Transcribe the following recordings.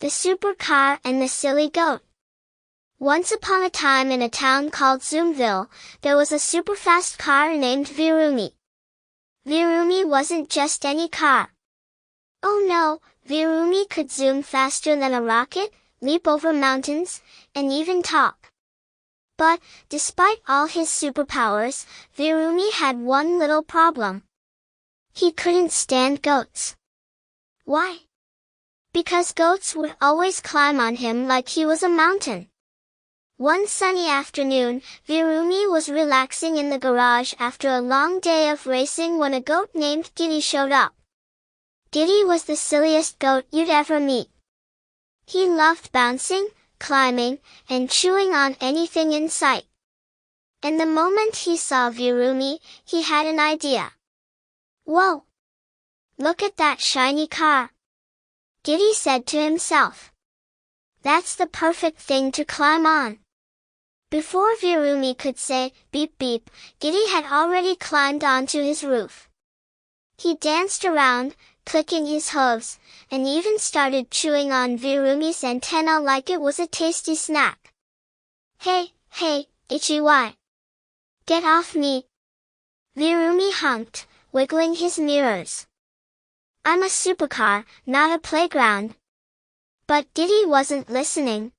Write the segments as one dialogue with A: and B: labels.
A: The Supercar and the Silly Goat. Once upon a time in a town called Zoomville, there was a super-fast car named Vroomy. Vroomy wasn't just any car. Oh no, Vroomy could zoom faster than a rocket, leap over mountains, and even talk. But, despite all his superpowers, Vroomy had one little problem. He couldn't stand goats. Why? Because goats would always climb on him like he was a mountain. One sunny afternoon, Vroomy was relaxing in the garage after a long day of racing when a goat named Giddy showed up. Giddy was the silliest goat you'd ever meet. He loved bouncing, climbing, and chewing on anything in sight. And the moment he saw Vroomy, he had an idea. Whoa! Look at that shiny car! Giddy said to himself. That's the perfect thing to climb on. Before Vroomy could say, beep beep, Giddy had already climbed onto his roof. He danced around, clicking his hooves, and even started chewing on Vroomy's antenna like it was a tasty snack. Hey, itchy why? Get off me! Vroomy honked, wiggling his mirrors. I'm a supercar, not a playground. But Giddy wasn't listening.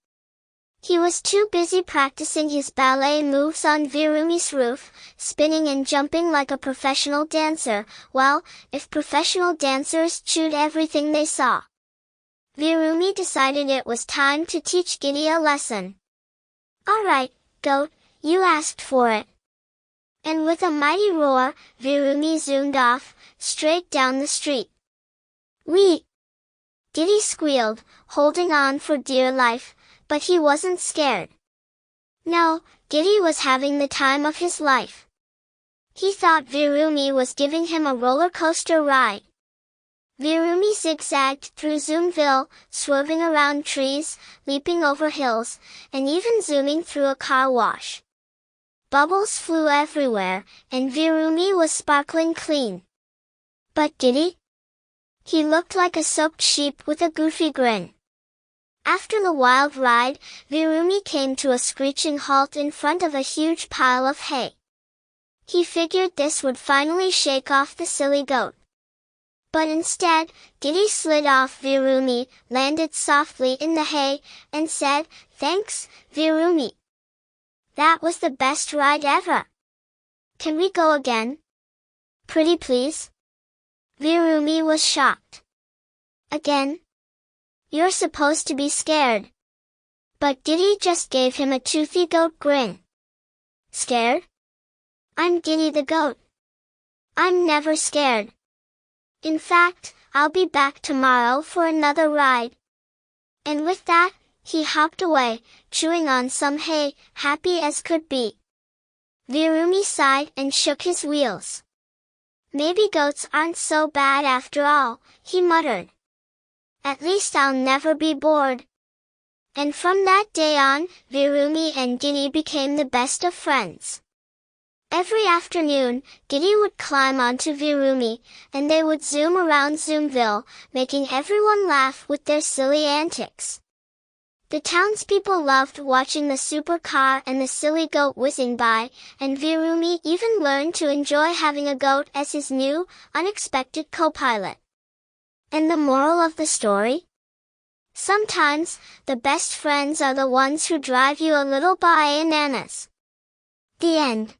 A: He was too busy practicing his ballet moves on Vroomy's roof, spinning and jumping like a professional dancer, well, if professional dancers chewed everything they saw. Vroomy decided it was time to teach Giddy a lesson. Alright, goat, you asked for it. And with a mighty roar, Vroomy zoomed off, straight down the street. Whee! Giddy squealed, holding on for dear life, but he wasn't scared. No, Giddy was having the time of his life. He thought Vroomy was giving him a roller coaster ride. Vroomy zigzagged through Zoomville, swerving around trees, leaping over hills, and even zooming through a car wash. Bubbles flew everywhere, and Vroomy was sparkling clean. But Giddy? He looked like a soaked sheep with a goofy grin. After the wild ride, Vroomy came to a screeching halt in front of a huge pile of hay. He figured this would finally shake off the silly goat. But instead, Giddy slid off Vroomy, landed softly in the hay, and said, Thanks, Vroomy. That was the best ride ever. Can we go again? Pretty please? Vroomy was shocked. Again? You're supposed to be scared. But Giddy just gave him a toothy goat grin. Scared? I'm Giddy the goat. I'm never scared. In fact, I'll be back tomorrow for another ride. And with that, he hopped away, chewing on some hay, happy as could be. Vroomy sighed and shook his wheels. Maybe goats aren't so bad after all, he muttered. At least I'll never be bored. And from that day on, Vroomy and Giddy became the best of friends. Every afternoon, Giddy would climb onto Vroomy, and they would zoom around Zoomville, making everyone laugh with their silly antics. The townspeople loved watching the supercar and the silly goat whizzing by, and Vroomy even learned to enjoy having a goat as his new, unexpected co-pilot. And the moral of the story? Sometimes, the best friends are the ones who drive you a little bananas. The end.